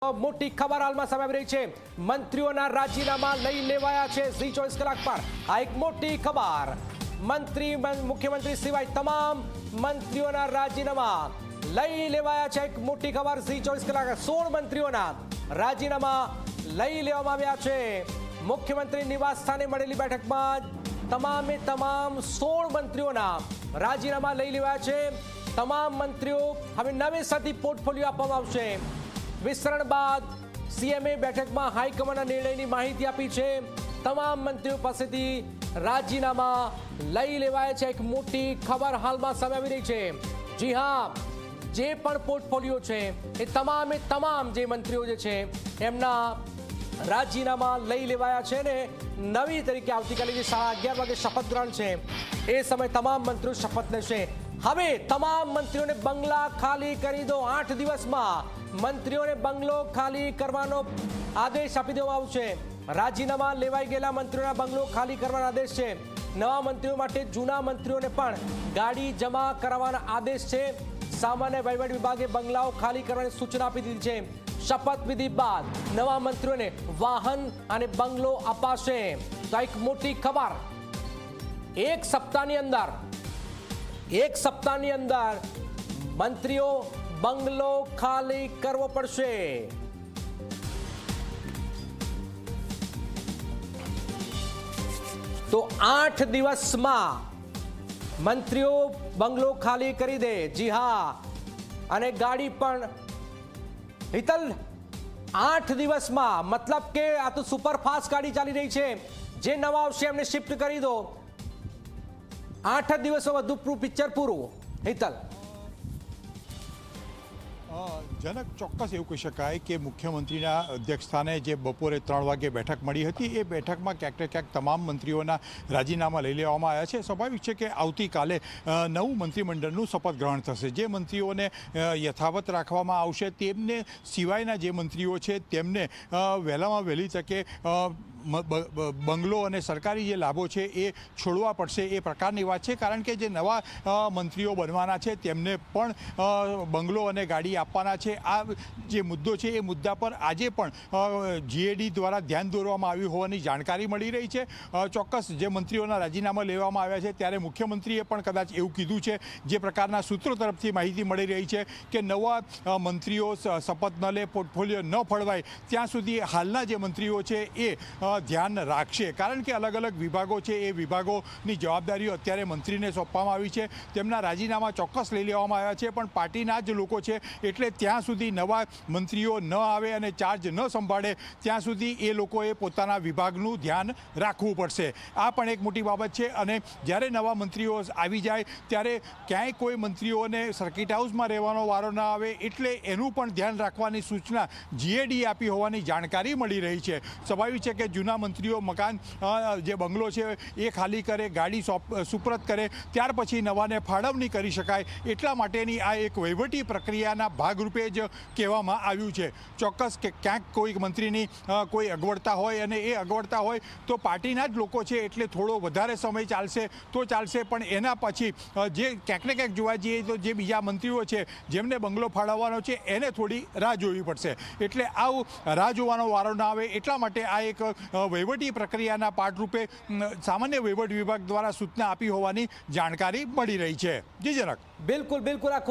મોટી ખબર હાલમાં સામે આવી રહી છે। મંત્રીઓના રાજીનામા લઈ લેવાયા છે ઝી 24 કલાક પર। આ એક મોટી ખબર। મુખ્યમંત્રી સિવાય તમામ મંત્રીઓના રાજીનામા લઈ લેવાયા છે। એક મોટી ખબર ઝી 24 કલાક। 16 મંત્રીઓના રાજીનામા લઈ લેવામાં આવ્યા છે। મુખ્યમંત્રી નિવાસ સ્થાને મળેલી બેઠકમાં તમામે તમામ 16 મંત્રીઓના રાજીનામા લઈ લેવાયા છે। તમામ મંત્રીઓ હવે નવેસરથી પોર્ટફોલિયો આપવામાં આવશે। વિસ્તરણ બાદ સીએમએ બેઠકમાં હાઈકમાન્ડના નિર્ણયની માહિતી આપી છે। તમામ મંત્રીઓ પાસેથી રાજીનામા લઈ લેવાયા છે। એક મોટી ખબર હાલમાં સામે આવી રહી છે। જી હા, જે પણ પોર્ટફોલિયો છે એ તમામે તમામ જે મંત્રીઓ જે છે એમના રાજીનામા લઈ લેવાયા છે ને નવી તરીકે આવતીકાલે જે 11:30 વાગે શપથ ગ્રહણ છે એ સમયે તમામ મંત્રીઓ શપથ લેશે। હવે તમામ મંત્રીઓને બંગલા ખાલી કરી દો। 8 દિવસમાં મંત્રીઓને બંગલો ખાલી કરવાનો આદેશ આપી દેવામાં આવશે। રાજીનામા લેવાઈ ગયેલા મંત્રીઓના બંગલો ખાલી કરવાનો આદેશ છે। નવા મંત્રીઓ માટે જૂના મંત્રીઓને પણ ગાડી જમા કરાવવાનો આદેશ છે। સામાન્ય વહીવટ વિભાગે બંગલાઓ ખાલી કરવાની સૂચના આપી દીધી છે। શપથવિધિ બાદ નવા મંત્રીઓને વાહન અને બંગલો અપાશે। તો એક મોટી ખબર। એક સપ્તાહની અંદર મંત્રીઓ બંગલો ખાલી કરવો પડશે। તો 8 દિવસમાં મંત્રીઓ બંગલો ખાલી કરી દે। જી હા, અને ગાડી પણ હિતલ 8 દિવસમાં, મતલબ કે આ તો સુપરફાસ્ટ ગાડી ચાલી રહી છે। જે નવા આવશે એમને શિફ્ટ કરી દો। 8 દિવસો વધુ પિક્ચર પૂરું। હિતલ, જનક, ચોક્કસ એવું કહી શકાય કે મુખ્યમંત્રીના અધ્યક્ષસ્થાને જે બપોરે 3 વાગે બેઠક મળી હતી એ બેઠકમાં ક્યાંક ને ક્યાંક તમામ મંત્રીઓના રાજીનામા લઈ લેવામાં આવ્યા છે। સ્વાભાવિક છે કે આવતીકાલે નવું મંત્રીમંડળનું શપથ ગ્રહણ થશે। જે મંત્રીઓને યથાવત રાખવામાં આવશે તેમને સિવાયના જે મંત્રીઓ છે તેમને વહેલામાં વહેલી તકે બંગલો અને સરકારી જે લાભો છે એ છોડવા પડશે એ પ્રકારની વાત છે। કારણ કે જે નવા મંત્રીઓ બનવાના છે તેમને પણ બંગલો અને ગાડી આપવાના છે। આ જે મુદ્દો છે એ મુદ્દા પર આજે પણ જીએડી દ્વારા ધ્યાન દોરવામાં આવ્યું હોવાની જાણકારી મળી રહી છે। ચોક્કસ જે મંત્રીઓના રાજીનામા લેવામાં આવ્યા છે ત્યારે મુખ્યમંત્રીએ પણ કદાચ એવું કીધું છે। જે પ્રકારના સૂત્રો તરફથી માહિતી મળી રહી છે કે નવા મંત્રીઓ શપથ ન લે, પોર્ટફોલિયો ન ફળવાય ત્યાં સુધી હાલના જે મંત્રીઓ છે એ ધ્યાન રાખશે। કારણ કે અલગ અલગ વિભાગો છે એ વિભાગોની જવાબદારીઓ અત્યારે મંત્રીને સોંપવામાં આવી છે। તેમના રાજીનામા ચોક્કસ લઈ લેવામાં આવ્યા છે, પણ પાર્ટીના જ લોકો છે એટલે ત્યાં સુધી નવા મંત્રીઓ ન આવે અને ચાર્જ ન સંભાળે ત્યાં સુધી એ લોકોએ પોતાના વિભાગનું ધ્યાન રાખવું પડશે। આ પણ એક મોટી બાબત છે। અને જ્યારે નવા મંત્રીઓ આવી જાય ત્યારે ક્યાંય કોઈ મંત્રીઓને સર્કિટ હાઉસમાં રહેવાનો વારો ન આવે એટલે એનું પણ ધ્યાન રાખવાની સૂચના જીએડી આપી હોવાની જાણકારી મળી રહી છે। સ્વાભાવિક છે કે જૂના મંત્રીઓ મકાન જે બંગલો છે એ ખાલી કરે, ગાડી સુપરત કરે, ત્યાર પછી નવાને ફાળવણી કરી શકાય એટલા માટેની આ એક વહીવટી પ્રક્રિયાના ભાગરૂપે જ કહેવામાં આવ્યું છે। ચોક્કસ કે ક્યાંક કોઈ મંત્રીની કોઈ અગવડતા હોય અને એ અગવડતા હોય તો પાર્ટીના જ લોકો છે એટલે થોડો વધારે સમય ચાલશે તો ચાલશે, પણ એના પછી જે ક્યાંક ને ક્યાંક જોવા જઈએ તો જે બીજા મંત્રીઓ છે જેમને બંગલો ફાળવવાનો છે એને થોડી રાહ જોવી પડશે। એટલે આવું રાહ જોવાનો વારો ના આવે એટલા માટે આ એક વહીવટી પ્રક્રિયાના પાઠરૂપે સામાન્ય વહીવટ વિભાગ દ્વારા સૂચના આપી હોવાની જાણકારી મળી રહી છે। જી જનક, બિલકુલ બિલકુલ।